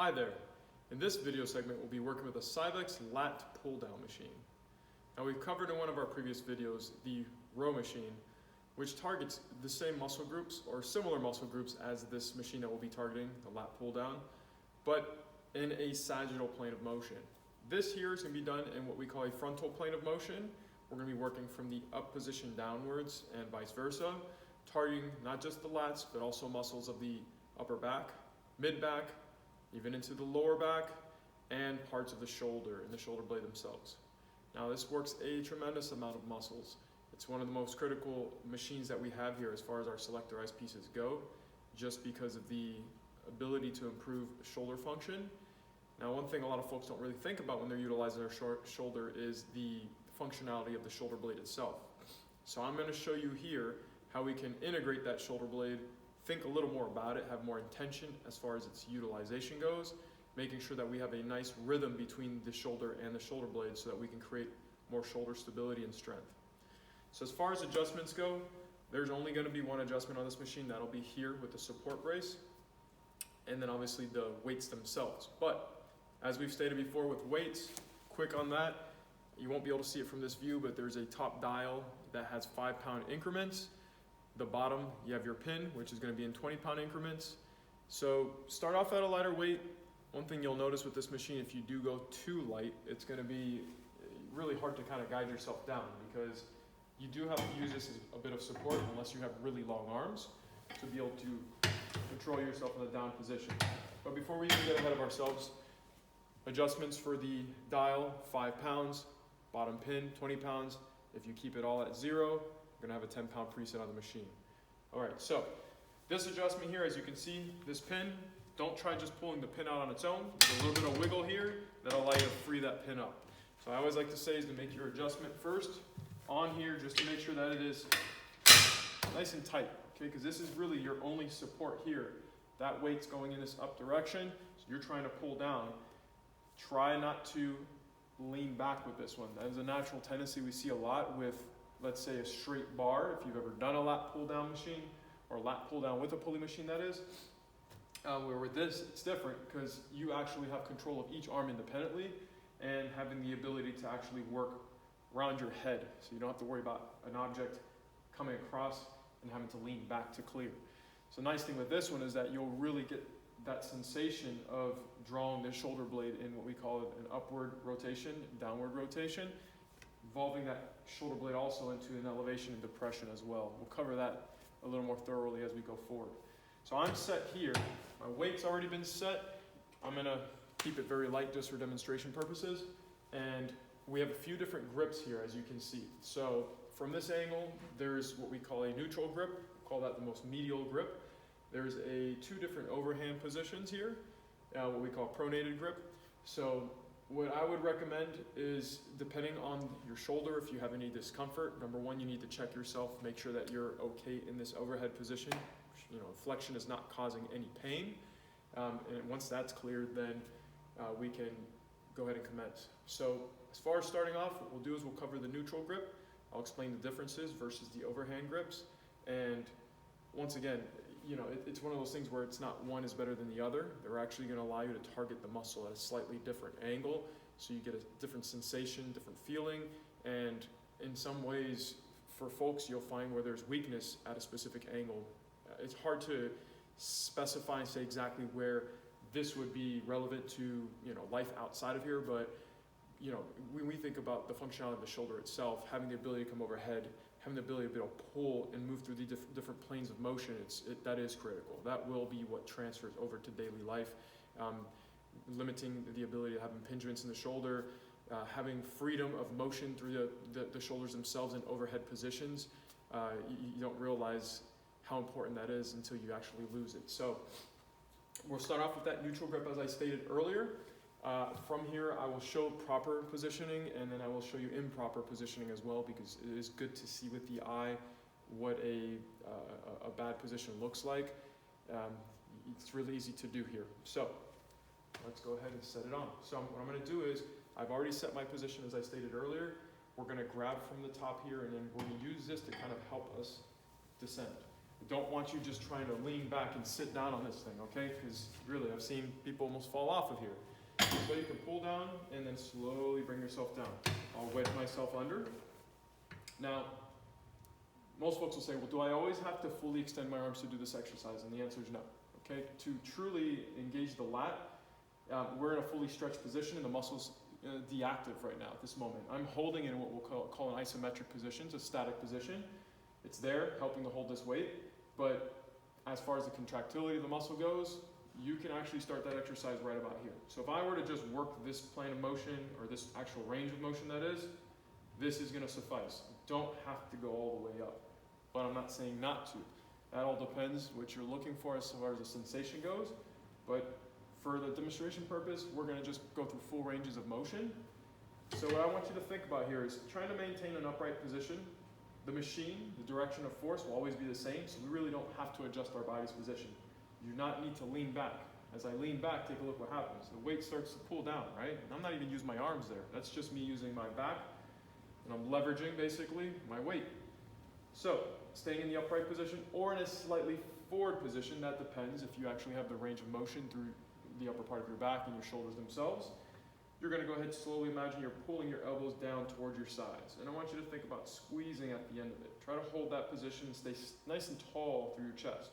Hi there. In this video segment, we'll be working with a Cyvex lat pull-down machine. Now we've covered in one of our previous videos the row machine, which targets the same muscle groups or similar muscle groups as this machine that we'll be targeting, the lat pull-down, but in a sagittal plane of motion. This here is going to be done in what we call a frontal plane of motion. We're going to be working from the up position downwards and vice versa, targeting not just the lats, but also muscles of the upper back, mid back, even into the lower back, and parts of the shoulder and the shoulder blade themselves. Now this works a tremendous amount of muscles. It's one of the most critical machines that we have here as far as our selectorized pieces go, just because of the ability to improve shoulder function. Now one thing a lot of folks don't really think about when they're utilizing their shoulder is the functionality of the shoulder blade itself. So I'm going to show you here how we can integrate that shoulder blade, think a little more about it, have more intention as far as its utilization goes, making sure that we have a nice rhythm between the shoulder and the shoulder blade so that we can create more shoulder stability and strength. So as far as adjustments go, there's only going to be one adjustment on this machine. That'll be here with the support brace, and then obviously the weights themselves. But as we've stated before with weights, quick on that, you won't be able to see it from this view, but there's a top dial that has 5-pound increments. The bottom, you have your pin, which is going to be in 20-pound increments. So start off at a lighter weight. One thing you'll notice with this machine, if you do go too light, it's going to be really hard to kind of guide yourself down, because you do have to use this as a bit of support unless you have really long arms to be able to control yourself in the down position. But before we even get ahead of ourselves, adjustments for the dial, 5 pounds, bottom pin, 20 pounds. If you keep it all at 0, you're going to have a 10-pound preset on the machine. All right, so this adjustment here, as you can see, this pin, don't try just pulling the pin out on its own. There's a little bit of wiggle here that'll allow you to free that pin up. So I always like to say is to make your adjustment first on here, just to make sure that it is nice and tight, okay? Because this is really your only support here. That weight's going in this up direction, so you're trying to pull down. Try not to lean back with this one. That is a natural tendency we see a lot with, let's say, a straight bar. If you've ever done a lat pull down machine, or lat pull down with a pulley machine, that is. Where with this, it's different because you actually have control of each arm independently and having the ability to actually work around your head. So you don't have to worry about an object coming across and having to lean back to clear. So the nice thing with this one is that you'll really get that sensation of drawing the shoulder blade in what we call an upward rotation, downward rotation, involving that shoulder blade also into an elevation and depression as well. We'll cover that a little more thoroughly as we go forward. So I'm set here. My weight's already been set. I'm going to keep it very light just for demonstration purposes. And we have a few different grips here, as you can see. So from this angle, there's what we call a neutral grip. We call that the most medial grip. There's two different overhand positions here, what we call pronated grip. So what I would recommend is, depending on your shoulder, if you have any discomfort, number one, you need to check yourself, make sure that you're okay in this overhead position. You know, flexion is not causing any pain. And once that's cleared, then we can go ahead and commence. So as far as starting off, what we'll do is we'll cover the neutral grip. I'll explain the differences versus the overhand grips. And once again, you know, it's one of those things where it's not one is better than the other. They're actually going to allow you to target the muscle at a slightly different angle, so you get a different sensation, different feeling, and in some ways, for folks, you'll find where there's weakness at a specific angle. It's hard to specify and say exactly where this would be relevant to, you know, life outside of here, but you know, when we think about the functionality of the shoulder itself, having the ability to come overhead, having the ability to be able to pull and move through the different planes of motion, that is critical. That will be what transfers over to daily life. Limiting the ability to have impingements in the shoulder, having freedom of motion through the shoulders themselves in overhead positions. You don't realize how important that is until you actually lose it. So we'll start off with that neutral grip as I stated earlier. From here, I will show proper positioning, and then I will show you improper positioning as well, because it is good to see with the eye what a bad position looks like. It's really easy to do here. So let's go ahead and set it on. So what I'm going to do is, I've already set my position as I stated earlier. We're going to grab from the top here, and then we're going to use this to kind of help us descend. I don't want you just trying to lean back and sit down on this thing, okay? Because really, I've seen people almost fall off of here. So you can pull down and then slowly bring yourself down. I'll wedge myself under. Now, most folks will say, well, do I always have to fully extend my arms to do this exercise? And the answer is no, okay? To truly engage the lat, we're in a fully stretched position and the muscle's deactive right now at this moment. I'm holding in what we'll call an isometric position, it's a static position. It's there, helping to hold this weight, but as far as the contractility of the muscle goes, you can actually start that exercise right about here. So if I were to just work this plane of motion, or this actual range of motion that is, this is gonna suffice. You don't have to go all the way up, but I'm not saying not to. That all depends what you're looking for as far as the sensation goes, but for the demonstration purpose, we're gonna just go through full ranges of motion. So what I want you to think about here is trying to maintain an upright position. The machine, the direction of force will always be the same, so we really don't have to adjust our body's position. You do not need to lean back. As I lean back, take a look what happens. The weight starts to pull down, right? And I'm not even using my arms there. That's just me using my back, and I'm leveraging, basically, my weight. So, staying in the upright position or in a slightly forward position, that depends if you actually have the range of motion through the upper part of your back and your shoulders themselves. You're going to go ahead and slowly imagine you're pulling your elbows down towards your sides. And I want you to think about squeezing at the end of it. Try to hold that position and stay nice and tall through your chest.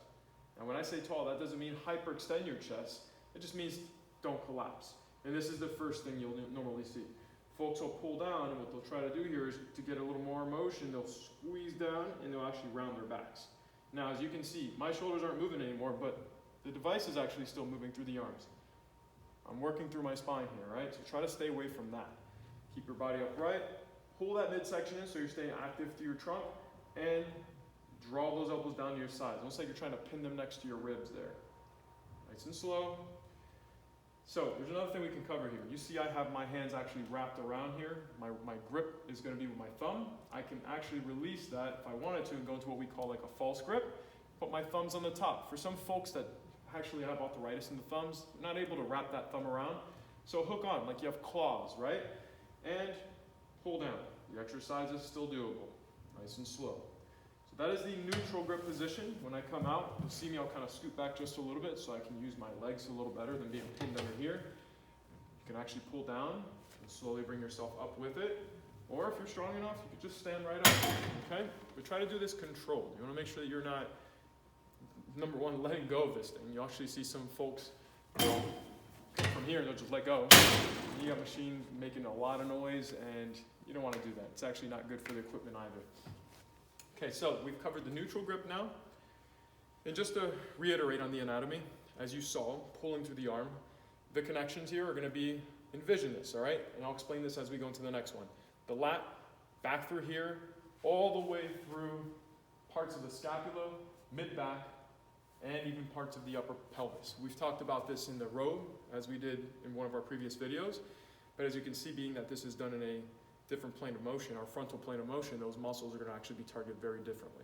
Now when I say tall, that doesn't mean hyperextend your chest. It just means don't collapse. And this is the first thing you'll normally see. Folks will pull down, and what they'll try to do here is to get a little more motion, they'll squeeze down and they'll actually round their backs. Now as you can see, my shoulders aren't moving anymore, but the device is actually still moving through the arms. I'm working through my spine here, right? So try to stay away from that. Keep your body upright. Pull that midsection in so you're staying active through your trunk, and draw those elbows down to your sides. Almost like you're trying to pin them next to your ribs there. Nice and slow. So there's another thing we can cover here. You see I have my hands actually wrapped around here. My grip is going to be with my thumb. I can actually release that if I wanted to and go into what we call like a false grip. Put my thumbs on the top. For some folks that actually have arthritis in the thumbs, they're not able to wrap that thumb around. So hook on like you have claws, right? And pull down. Your exercise is still doable. Nice and slow. So that is the neutral grip position. When I come out, you'll see me, I'll kind of scoot back just a little bit so I can use my legs a little better than being pinned under here. You can actually pull down and slowly bring yourself up with it. Or if you're strong enough, you can just stand right up, okay? But try to do this controlled. You want to make sure that you're not, number one, letting go of this thing. You actually see some folks come from here and they'll just let go. You got a machine making a lot of noise, and you don't want to do that. It's actually not good for the equipment either. Okay, so we've covered the neutral grip now. And just to reiterate on the anatomy, as you saw, pulling through the arm, the connections here are going to be, envision this, all right? And I'll explain this as we go into the next one. The lat, back through here, all the way through parts of the scapula, mid-back, and even parts of the upper pelvis. We've talked about this in the row, as we did in one of our previous videos, but as you can see, being that this is done in a different plane of motion, our frontal plane of motion, those muscles are going to actually be targeted very differently.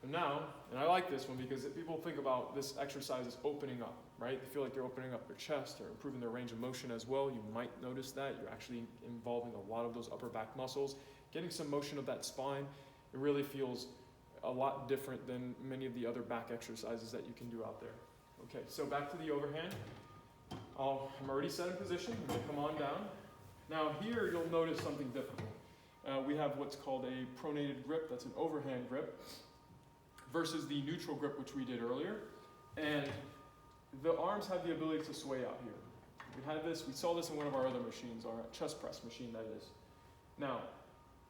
And now, and I like this one because people think about this exercise as opening up, right? They feel like they're opening up their chest or improving their range of motion as well. You might notice that. You're actually involving a lot of those upper back muscles. Getting some motion of that spine, it really feels a lot different than many of the other back exercises that you can do out there. Okay, so back to the overhand. I'm already set in position. I'm going to come on down. Now here you'll notice something different. We have what's called a pronated grip, that's an overhand grip, versus the neutral grip which we did earlier. And the arms have the ability to sway out here. We saw this in one of our other machines, our chest press machine that is. Now,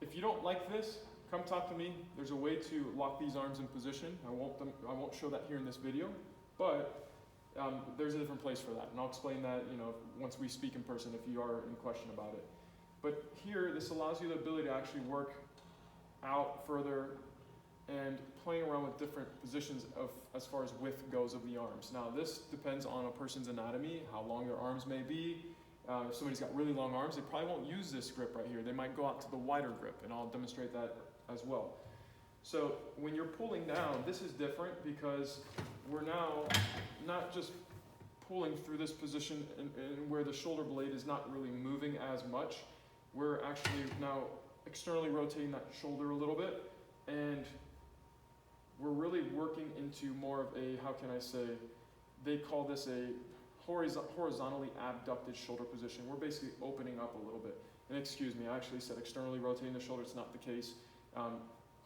if you don't like this, come talk to me. There's a way to lock these arms in position. I won't show that here in this video, but there's a different place for that, and I'll explain that, once we speak in person if you are in question about it. But here, this allows you the ability to actually work out further and playing around with different positions as far as width goes of the arms. Now, this depends on a person's anatomy, how long their arms may be. If somebody's got really long arms, they probably won't use this grip right here. They might go out to the wider grip, and I'll demonstrate that as well. So when you're pulling down, this is different because we're now not just pulling through this position and where the shoulder blade is not really moving as much. We're actually now externally rotating that shoulder a little bit and we're really working into more of a, how can I say, they call this a horizontally abducted shoulder position. We're basically opening up a little bit. And excuse me, I actually said externally rotating the shoulder. It's not the case.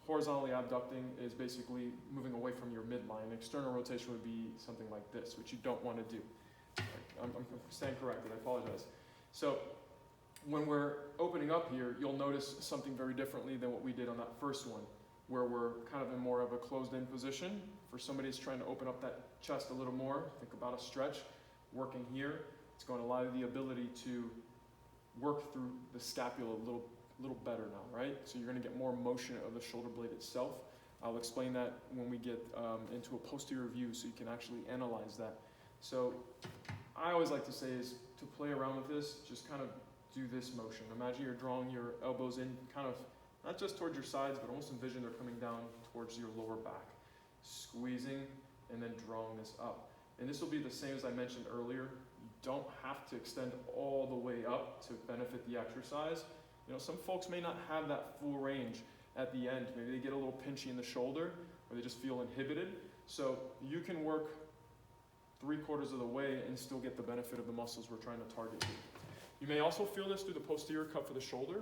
Horizontally abducting is basically moving away from your midline. External rotation would be something like this, which you don't want to do. I'm staying corrected, I apologize. So when we're opening up here, you'll notice something very differently than what we did on that first one, where we're kind of in more of a closed-in position. For somebody who's trying to open up that chest a little more, think about a stretch, working here. It's going to allow you the ability to work through the scapula a little better now, right? So you're going to get more motion of the shoulder blade itself. I'll explain that when we get into a posterior view so you can actually analyze that. So I always like to say is to play around with this, just kind of do this motion. Imagine you're drawing your elbows in kind of, not just towards your sides, but almost envision they're coming down towards your lower back. Squeezing and then drawing this up. And this will be the same as I mentioned earlier. You don't have to extend all the way up to benefit the exercise. You know, some folks may not have that full range at the end. Maybe they get a little pinchy in the shoulder or they just feel inhibited. So you can work 3/4 of the way and still get the benefit of the muscles we're trying to target here. You may also feel this through the posterior cuff of the shoulder,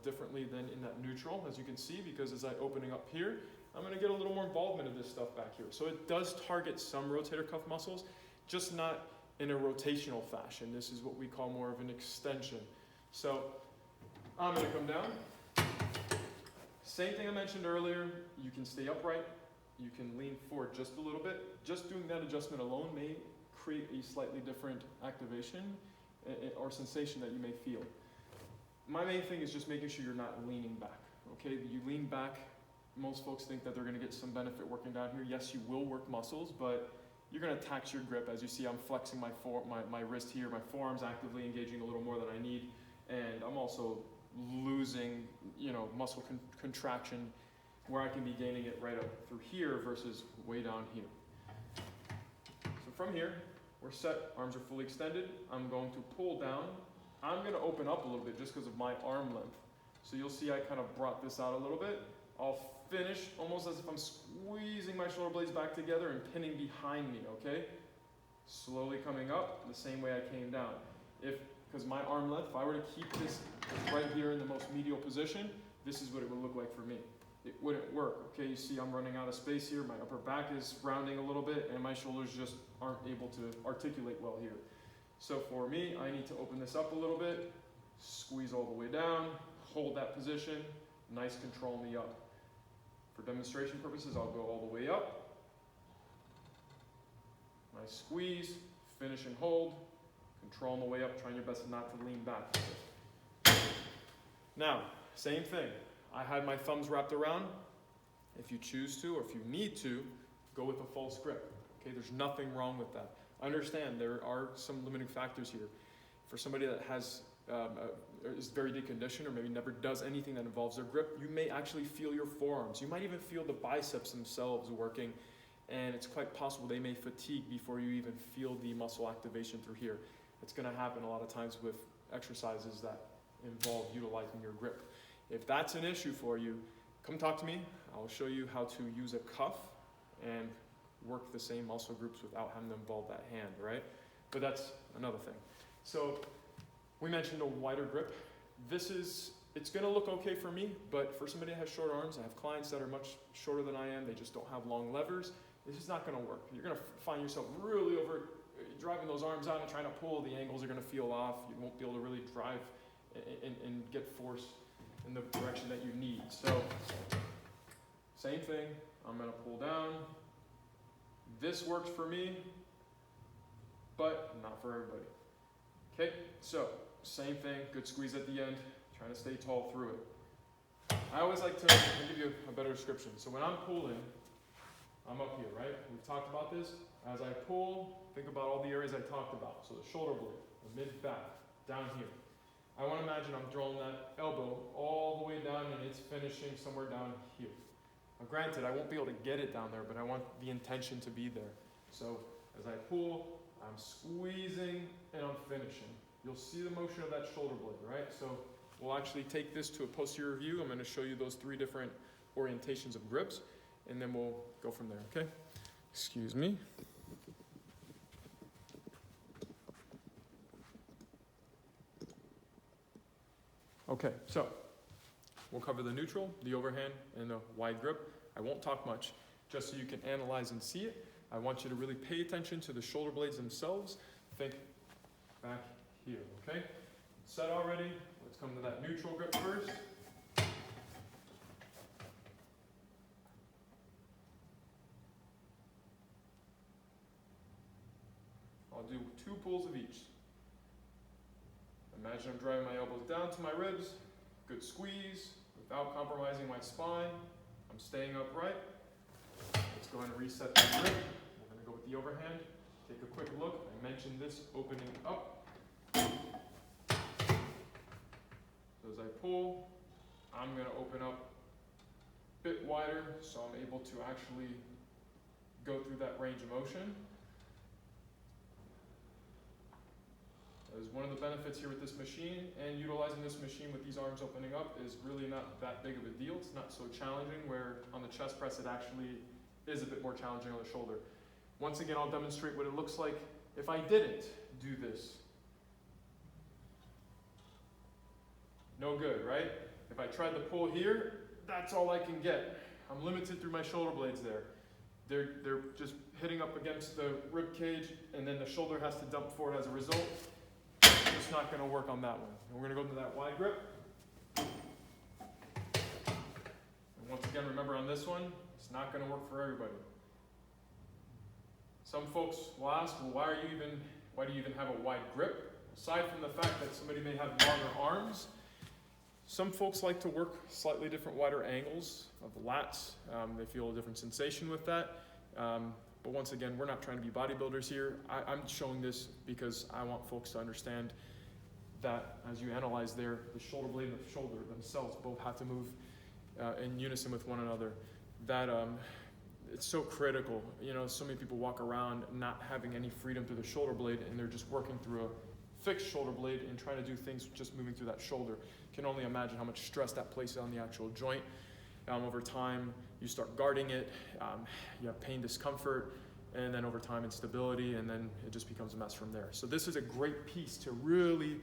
differently than in that neutral, as you can see, because as I'm opening up here, I'm going to get a little more involvement of this stuff back here. So it does target some rotator cuff muscles, just not in a rotational fashion. This is what we call more of an extension. So I'm going to come down. Same thing I mentioned earlier, you can stay upright, you can lean forward just a little bit. Just doing that adjustment alone may create a slightly different activation or sensation that you may feel. My main thing is just making sure you're not leaning back, okay? You lean back, most folks think that they're gonna get some benefit working down here. Yes, you will work muscles, but you're gonna tax your grip. As you see, I'm flexing my wrist here, my forearm's actively engaging a little more than I need, and I'm also losing, muscle contraction where I can be gaining it right up through here versus way down here. So from here, we're set, arms are fully extended. I'm going to pull down. I'm gonna open up a little bit just because of my arm length. So you'll see I kind of brought this out a little bit. I'll finish almost as if I'm squeezing my shoulder blades back together and pinning behind me, okay? Slowly coming up the same way I came down. Because my arm length, if I were to keep this right here in the most medial position, this is what it would look like for me. It wouldn't work, okay? You see I'm running out of space here. My upper back is rounding a little bit and my shoulders just aren't able to articulate well here. So for me, I need to open this up a little bit, squeeze all the way down, hold that position, nice control me up. For demonstration purposes, I'll go all the way up. Nice squeeze, finish and hold, control on the way up, trying your best not to lean back. Now, same thing. I had my thumbs wrapped around. If you choose to, or if you need to, go with a false grip. Okay, there's nothing wrong with that. Understand there are some limiting factors here. For somebody that has is very deconditioned or maybe never does anything that involves their grip, you may actually feel your forearms. You might even feel the biceps themselves working, and it's quite possible they may fatigue before you even feel the muscle activation through here. It's going to happen a lot of times with exercises that involve utilizing your grip. If that's an issue for you, come talk to me. I'll show you how to use a cuff and work the same muscle groups without having to involve that hand, right? But that's another thing. So we mentioned a wider grip. It's gonna look okay for me, but for somebody that has short arms, I have clients that are much shorter than I am, they just don't have long levers, this is not gonna work. You're gonna find yourself really driving those arms out and trying to pull, the angles are gonna feel off, you won't be able to really drive and get force in the direction that you need. So, same thing, I'm gonna pull down. This works for me, but not for everybody. Okay, so same thing, good squeeze at the end, trying to stay tall through it. I always like to give you a better description. So when I'm pulling, I'm up here, right? We've talked about this. As I pull, think about all the areas I talked about. So the shoulder blade, the mid-back, down here. I want to imagine I'm drawing that elbow all the way down and it's finishing somewhere down here. Now granted, I won't be able to get it down there, but I want the intention to be there. So as I pull, I'm squeezing and I'm finishing. You'll see the motion of that shoulder blade, right? So we'll actually take this to a posterior view. I'm going to show you those 3 different orientations of grips. and then we'll go from there, okay? Excuse me. Okay, so we'll cover the neutral, the overhand, and the wide grip. I won't talk much, just so you can analyze and see it. I want you to really pay attention to the shoulder blades themselves. Think back here, okay? Set already. Let's come to that neutral grip first. I'll do 2 pulls of each. Imagine I'm driving my elbows down to my ribs. Good squeeze without compromising my spine. I'm staying upright. Let's go ahead and reset that grip. We're going to go with the overhand. Take a quick look. I mentioned this opening up. So as I pull, I'm going to open up a bit wider so I'm able to actually go through that range of motion. As one of the benefits here with this machine, and utilizing this machine with these arms opening up, is really not that big of a deal. It's not so challenging, where on the chest press it actually is a bit more challenging on the shoulder. Once again, I'll demonstrate what it looks like if I didn't do this. No good, right? If I tried to pull here, that's all I can get. I'm limited through my shoulder blades there. They're just hitting up against the rib cage, and then the shoulder has to dump forward as a result. It's not going to work on that one. And we're going to go into that wide grip. And once again, remember on this one, it's not going to work for everybody. Some folks will ask, well, why do you even have a wide grip? Aside from the fact that somebody may have longer arms, some folks like to work slightly different, wider angles of the lats. They feel a different sensation with that. But once again, we're not trying to be bodybuilders here. I'm showing this because I want folks to understand that as you analyze the shoulder blade and the shoulder themselves both have to move in unison with one another. That it's so critical. You know, so many people walk around not having any freedom through the shoulder blade, and they're just working through a fixed shoulder blade and trying to do things just moving through that shoulder. You can only imagine how much stress that places on the actual joint. Over time, you start guarding it, you have pain, discomfort, and then over time instability, and then it just becomes a mess from there. So this is a great piece to really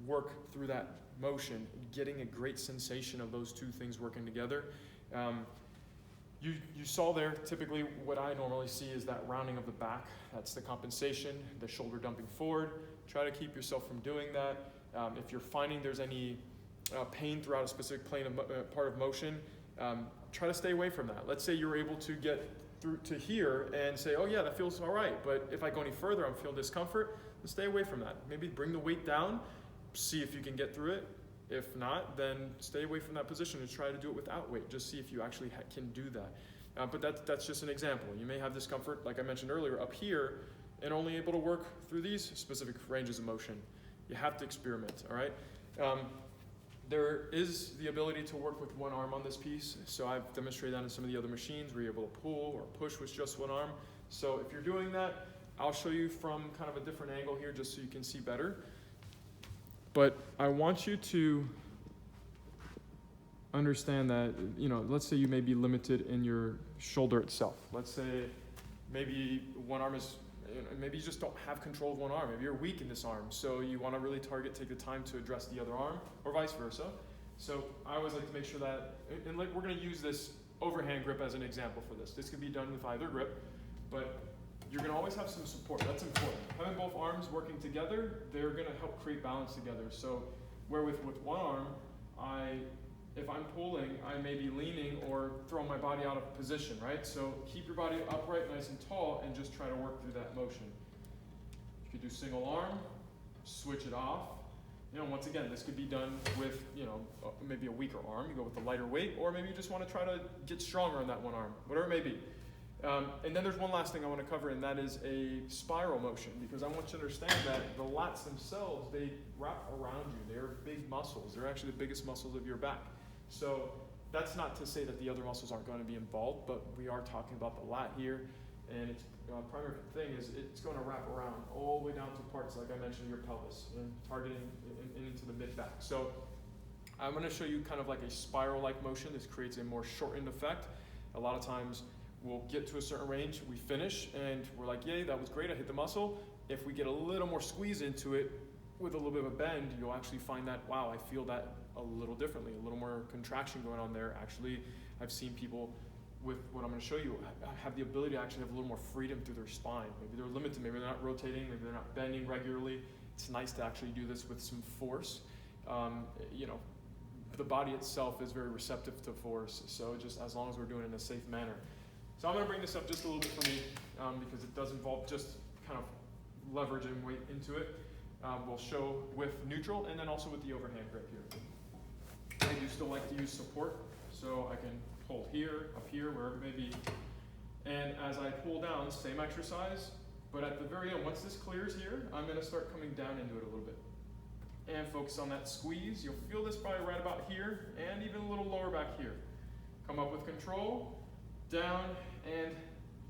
work through that motion, getting a great sensation of those two things working together. You saw there, typically what I normally see is that rounding of the back. That's the compensation, the shoulder dumping forward. Try to keep yourself from doing that. If you're finding there's any pain throughout a specific plane of part of motion, try to stay away from that. Let's say you're able to get through to here and say, oh yeah, that feels all right, but if I go any further, I'm feeling discomfort, then stay away from that. Maybe bring the weight down, see if you can get through it. If not, then stay away from that position and try to do it without weight. Just see if you actually can do that. But that's just an example. You may have discomfort, like I mentioned earlier, up here, and only able to work through these specific ranges of motion. You have to experiment, all right? There is the ability to work with one arm on this piece. So I've demonstrated that in some of the other machines where you're able to pull or push with just one arm. So if you're doing that, I'll show you from kind of a different angle here just so you can see better. But I want you to understand that, you know, let's say you may be limited in your shoulder itself. Let's say maybe one arm is, maybe you just don't have control of one arm. Maybe you're weak in this arm, so you want to really take the time to address the other arm, or vice versa. So I always like to make sure that, and like we're going to use this overhand grip as an example for this. This could be done with either grip, but you're going to always have some support. That's important. Having both arms working together, they're going to help create balance together. So where with one arm, if I'm pulling, I may be leaning or throwing my body out of position, right? So keep your body upright, nice and tall, and just try to work through that motion. You could do single arm, switch it off. You know, once again, this could be done with, you know, maybe a weaker arm. You go with the lighter weight, or maybe you just want to try to get stronger on that one arm, whatever it may be. And then there's one last thing I want to cover, and that is a spiral motion, because I want you to understand that the lats themselves, they wrap around you. They're big muscles. They're actually the biggest muscles of your back. So that's not to say that the other muscles aren't going to be involved, but we are talking about the lat here, and its primary thing is it's going to wrap around all the way down to parts, like I mentioned, your pelvis, and targeting into the mid-back. So I'm going to show you kind of like a spiral-like motion. This creates a more shortened effect. A lot of times we'll get to a certain range, we finish, and we're like, yay, that was great, I hit the muscle. If we get a little more squeeze into it with a little bit of a bend, you'll actually find that, wow, I feel that a little differently, a little more contraction going on there. Actually, I've seen people with what I'm going to show you have the ability to actually have a little more freedom through their spine. Maybe they're limited, maybe they're not rotating, maybe they're not bending regularly. It's nice to actually do this with some force. You know, the body itself is very receptive to force, so just as long as we're doing it in a safe manner. So I'm going to bring this up just a little bit for me because it does involve just kind of leveraging weight into it. We'll show with neutral and then also with the overhand grip here. I do still like to use support, so I can hold here, up here, wherever it may be. And as I pull down, same exercise, but at the very end, once this clears here, I'm going to start coming down into it a little bit. And focus on that squeeze. You'll feel this probably right about here and even a little lower back here. Come up with control, down, and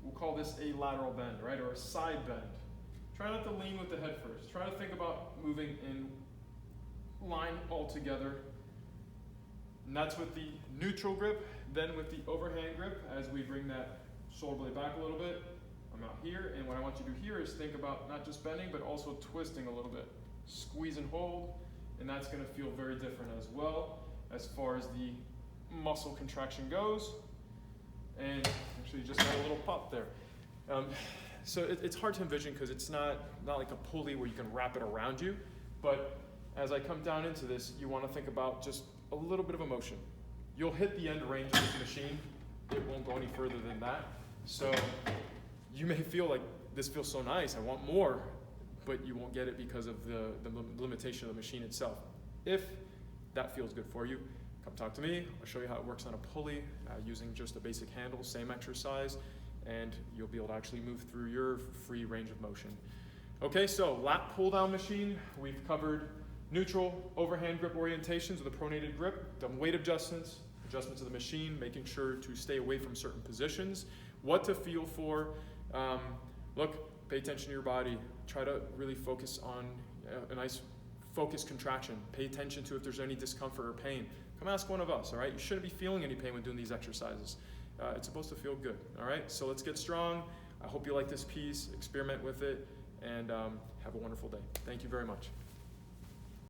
we'll call this a lateral bend, right, or a side bend. Try not to lean with the head first. Try to think about moving in line all together. And that's with the neutral grip. Then with the overhand grip, as we bring that shoulder blade back a little bit, I'm out here, and what I want you to do here is think about not just bending, but also twisting a little bit. Squeeze and hold, and that's going to feel very different as well as far as the muscle contraction goes. And actually just got a little pop there. So it's hard to envision because it's not like a pulley where you can wrap it around you, but as I come down into this, you want to think about just a little bit of a motion. You'll hit the end range of this machine. It won't go any further than that. So you may feel like this feels so nice, I want more, but you won't get it because of the limitation of the machine itself. If that feels good for you, come talk to me. I'll show you how it works on a pulley using just a basic handle, same exercise, and you'll be able to actually move through your free range of motion. Okay, so lat pull down machine, we've covered neutral overhand grip orientations with a pronated grip, done weight adjustments of the machine, making sure to stay away from certain positions, what to feel for. Look, pay attention to your body. Try to really focus on a nice focused contraction. Pay attention to if there's any discomfort or pain. Come ask one of us, all right? You shouldn't be feeling any pain when doing these exercises. It's supposed to feel good, all right? So let's get strong. I hope you like this piece, experiment with it, and have a wonderful day. Thank you very much.